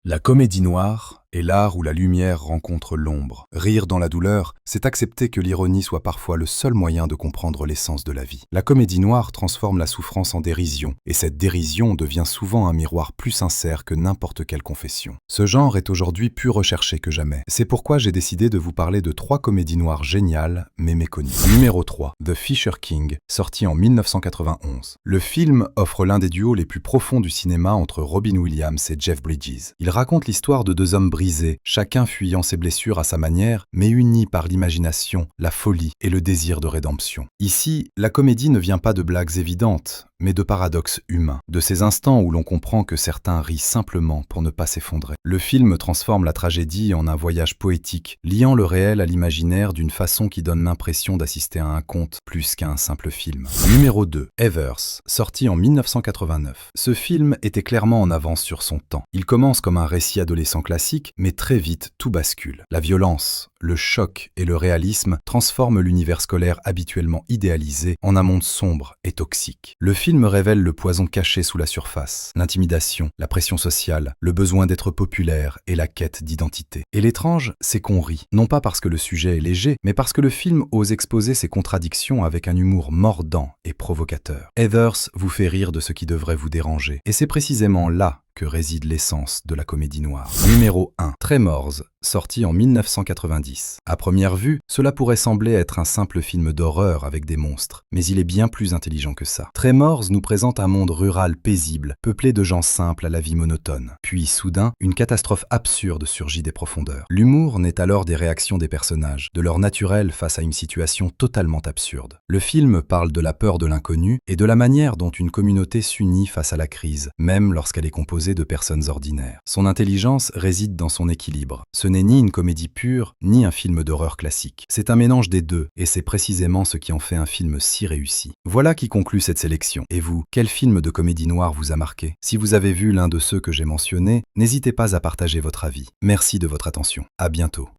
La comédie noire est l'art où la lumière rencontre l'ombre. Rire dans la douleur, c'est accepter que l'ironie soit parfois le seul moyen de comprendre l'essence de la vie. La comédie noire transforme la souffrance en dérision, et cette dérision devient souvent un miroir plus sincère que n'importe quelle confession. Ce genre est aujourd'hui plus recherché que jamais. C'est pourquoi j'ai décidé de vous parler de 3 comédies noires géniales, mais méconnues. Numéro 3, The Fisher King, sorti en 1991. Le film offre l'un des duos les plus profonds du cinéma entre Robin Williams et Jeff Bridges. Il raconte l'histoire de 2 hommes brisés, chacun fuyant ses blessures à sa manière, mais unis par l'imagination, la folie et le désir de rédemption. Ici, la comédie ne vient pas de blagues évidentes, mais de paradoxes humains, de ces instants où l'on comprend que certains rient simplement pour ne pas s'effondrer. Le film transforme la tragédie en un voyage poétique, liant le réel à l'imaginaire d'une façon qui donne l'impression d'assister à un conte plus qu'à un simple film. Numéro 2, Heathers, sorti en 1989. Ce film était clairement en avance sur son temps. Il commence comme un récit adolescent classique, mais très vite tout bascule. La violence, le choc et le réalisme transforment l'univers scolaire habituellement idéalisé en un monde sombre et toxique. Le film révèle le poison caché sous la surface, l'intimidation, la pression sociale, le besoin d'être populaire et la quête d'identité. Et l'étrange, c'est qu'on rit, non pas parce que le sujet est léger, mais parce que le film ose exposer ses contradictions avec un humour mordant et provocateur. Heathers vous fait rire de ce qui devrait vous déranger, et c'est précisément là que réside l'essence de la comédie noire. Numéro 1, Tremors, sorti en 1990. À première vue, cela pourrait sembler être un simple film d'horreur avec des monstres, mais il est bien plus intelligent que ça. Tremors nous présente un monde rural paisible, peuplé de gens simples à la vie monotone. Puis, soudain, une catastrophe absurde surgit des profondeurs. L'humour naît alors des réactions des personnages, de leur naturel face à une situation totalement absurde. Le film parle de la peur de l'inconnu et de la manière dont une communauté s'unit face à la crise, même lorsqu'elle est composée de personnes ordinaires. Son intelligence réside dans son équilibre. Ce n'est ni une comédie pure, ni un film d'horreur classique. C'est un mélange des deux, et c'est précisément ce qui en fait un film si réussi. Voilà qui conclut cette sélection. Et vous, quel film de comédie noire vous a marqué? Si vous avez vu l'un de ceux que j'ai mentionnés, n'hésitez pas à partager votre avis. Merci de votre attention. À bientôt.